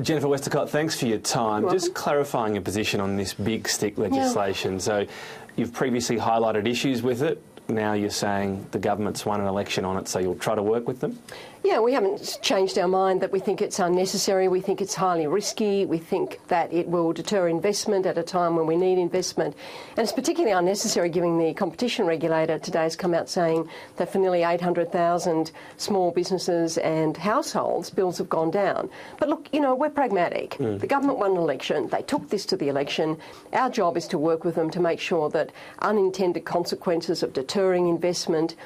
Jennifer Westacott, thanks for your time. Just clarifying your position on this big stick legislation. So you've previously highlighted issues with it. Now you're saying the government's won an election on it, so you'll try to work with them? Yeah, we haven't changed our mind that we think it's unnecessary. We think it's highly risky. We think that it will deter investment at a time when we need investment. And it's particularly unnecessary given the competition regulator today has come out saying that for nearly 800,000 small businesses and households, bills have gone down. But look, you know, we're pragmatic. The government won an election. They took this to the election. Our job is to work with them to make sure that unintended consequences of deterring investment,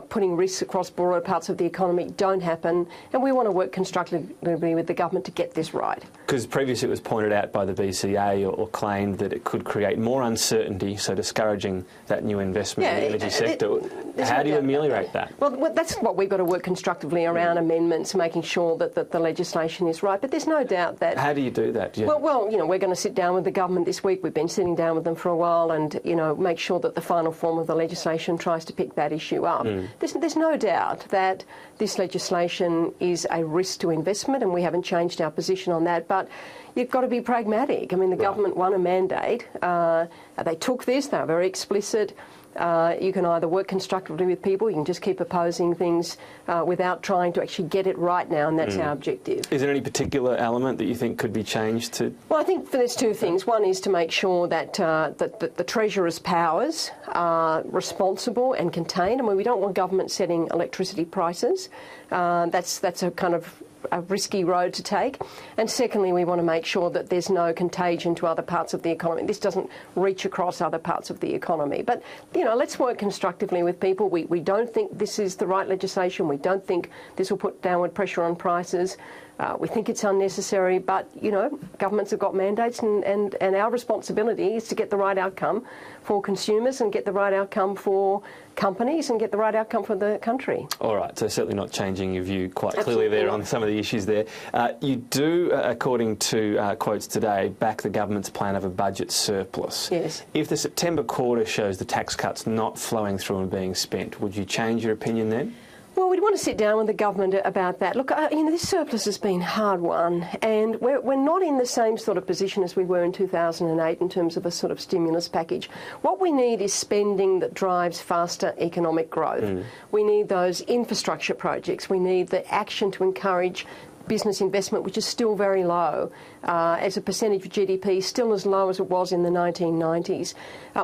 putting risks across broader parts of the economy don't happen, and we want to work constructively with the government to get this right. Because previously it was pointed out by the BCA or claimed that it could create more uncertainty, so discouraging that new investment in the energy sector. How do you ameliorate that? Well, that's what we've got to work constructively around amendments, making sure that the legislation is right. But there's no doubt that... How do you do that? Well, you know, we're going to sit down with the government this week. We've been sitting down with them for a while and, you know, make sure that the final form of the legislation tries to pick that issue up. There's no doubt that this legislation is a risk to investment, and we haven't changed our position on that. But you've got to be pragmatic. I mean, the government won a mandate. They took this. They were very explicit. You can either work constructively with people, you can just keep opposing things without trying to actually get it right now, and that's our objective. Is there any particular element that you think could be changed to? Well, I think there's two things. One is to make sure that that the Treasurer's powers are responsible and contained. I mean, we don't want government setting electricity prices. That's a kind of a risky road to take. And secondly, we want to make sure that there's no contagion to other parts of the economy. This doesn't reach across other parts of the economy. But, you know, let's work constructively with people. We don't think this is the right legislation. We don't think this will put downward pressure on prices. We think it's unnecessary, but, you know, governments have got mandates and our responsibility is to get the right outcome for consumers and get the right outcome for companies and get the right outcome for the country. All right, so certainly not changing your view quite clearly there on some of the issues there. You do, according to quotes today, back the government's plan of a budget surplus. Yes. If the September quarter shows the tax cuts not flowing through and being spent, would you change your opinion then? Well, we'd want to sit down with the government about that. Look, you know, this surplus has been hard won, and we're not in the same sort of position as we were in 2008 in terms of a sort of stimulus package. What we need is spending that drives faster economic growth. We need those infrastructure projects. We need the action to encourage business investment, which is still very low, as a percentage of GDP, still as low as it was in the 1990s.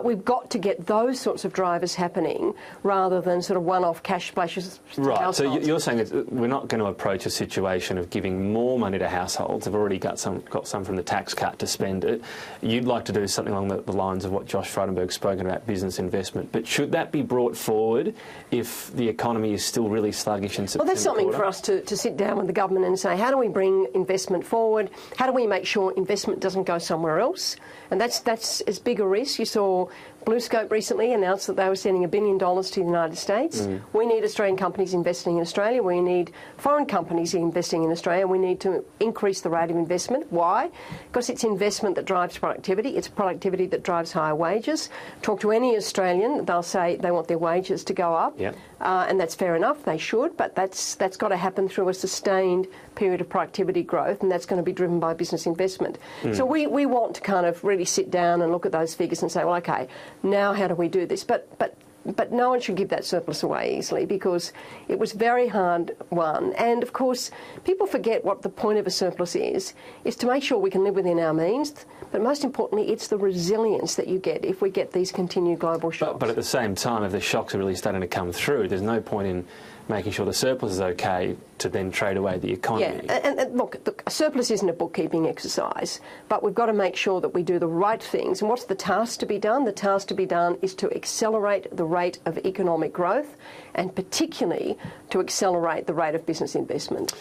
We've got to get those sorts of drivers happening rather than sort of one-off cash splashes to households. So you're saying that we're not going to approach a situation of giving more money to households. They've already got some from the tax cut to spend it. You'd like to do something along the lines of what Josh Frydenberg's spoken about, business investment. But should that be brought forward if the economy is still really sluggish in September? Well, that's something for us to sit down with the government and say, how do we bring investment forward? How do we make sure investment doesn't go somewhere else? And that's as big a risk. You saw BlueScope recently announced that they were sending $1 billion to the United States. We need Australian companies investing in Australia. We need foreign companies investing in Australia. We need to increase the rate of investment. Why? Because it's investment that drives productivity. It's productivity that drives higher wages. Talk to any Australian, they'll say they want their wages to go up. Yep. And that's fair enough, they should, but that's got to happen through a sustained period of productivity growth, and that's going to be driven by business investment. So we want to kind of really sit down and look at those figures and say, well, OK, now how do we do this? But no one should give that surplus away easily because it was very hard won. And, of course, people forget what the point of a surplus is to make sure we can live within our means, but most importantly, it's the resilience that you get if we get these continued global shocks. But at the same time, if the shocks are really starting to come through, there's no point in making sure the surplus is OK to then trade away the economy. Yeah, and look, a surplus isn't a bookkeeping exercise, but we've got to make sure that we do the right things. And what's the task to be done? The task to be done is to accelerate the rate of economic growth and particularly to accelerate the rate of business investment.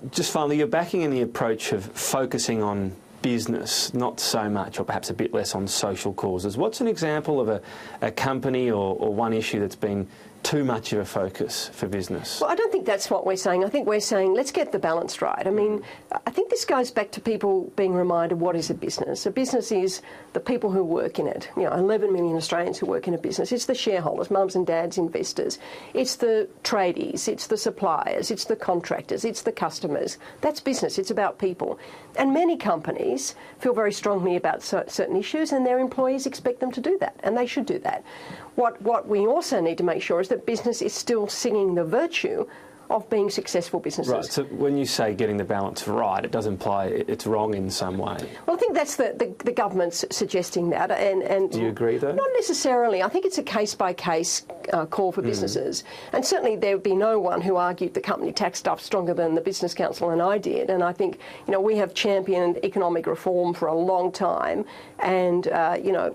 Just finally, you're backing in the approach of focusing on business, not so much or perhaps a bit less on social causes. What's an example of a company or one issue that's been too much of a focus for business? Well, I don't think that's what we're saying. I think we're saying let's get the balance right. I mean, I think this goes back to people being reminded what is a business. A business is the people who work in it. 11 million Australians who work in a business. It's the shareholders, mums and dads, investors. It's the tradies. It's the suppliers. It's the contractors. It's the customers. That's business. It's about people. And many companies feel very strongly about certain issues, and their employees expect them to do that, and they should do that. What we also need to make sure is that business is still singing the virtue of being successful businesses. Right, so when you say getting the balance right, it does imply it's wrong in some way. Well, I think that's the government's suggesting that. And do you agree, though? Not necessarily. I think it's a case-by-case call for businesses. And certainly there would be no one who argued the company tax stuff stronger than the Business Council and I did. And I think, we have championed economic reform for a long time and,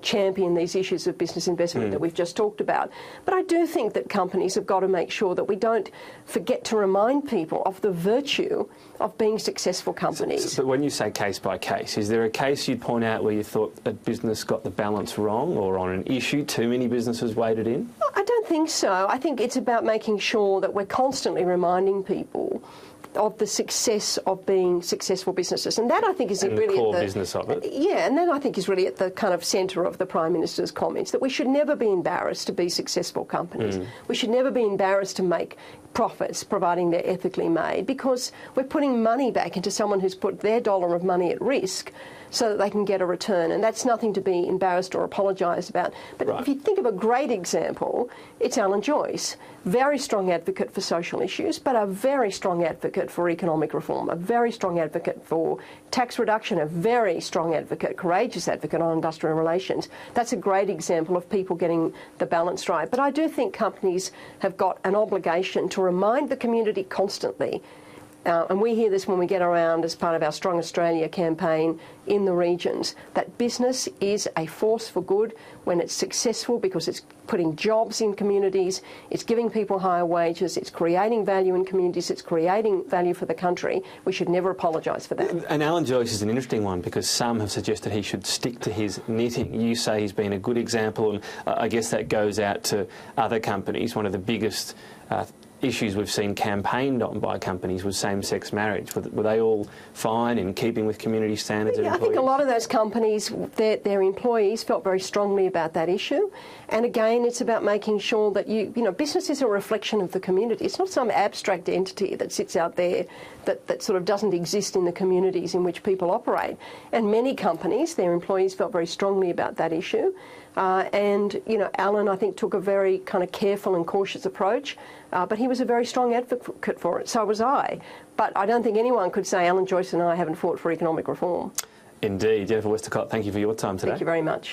championed these issues of business investment that we've just talked about. But I do think that companies have got to make sure that we don't forget to remind people of the virtue of being successful companies. So when you say case by case, is there a case you'd point out where you thought a business got the balance wrong, or on an issue too many businesses waded in? I don't think so. I think it's about making sure that we're constantly reminding people of the success of being successful businesses. And that, I think, is really the core at the business of it. Yeah, and that, I think, is really at the kind of centre of the Prime Minister's comments, that we should never be embarrassed to be successful companies. We should never be embarrassed to make profits, providing they're ethically made, because we're putting money back into someone who's put their dollar of money at risk so that they can get a return, and that's nothing to be embarrassed or apologise about. But if you think of a great example, it's Alan Joyce, very strong advocate for social issues, but a very strong advocate for economic reform, a very strong advocate for tax reduction, a very strong advocate, courageous advocate on industrial relations. That's a great example of people getting the balance right. But I do think companies have got an obligation to remind the community constantly, and we hear this when we get around as part of our Strong Australia campaign in the regions, that business is a force for good when it's successful, because it's putting jobs in communities, it's giving people higher wages, it's creating value in communities, it's creating value for the country. We should never apologise for that. And Alan Joyce is an interesting one, because some have suggested he should stick to his knitting. You say he's been a good example, and I guess that goes out to other companies. One of the biggest issues we've seen campaigned on by companies was same-sex marriage. Were they all fine, in keeping with community standards? Yeah, I think a lot of those companies, their employees felt very strongly about that issue. And again, it's about making sure that business is a reflection of the community. It's not some abstract entity that sits out there that sort of doesn't exist in the communities in which people operate. And many companies, their employees felt very strongly about that issue. Alan, I think, took a very kind of careful and cautious approach, but he was a very strong advocate for it. So was I. But I don't think anyone could say Alan Joyce and I haven't fought for economic reform. Indeed. Jennifer Westacott, thank you for your time today. Thank you very much.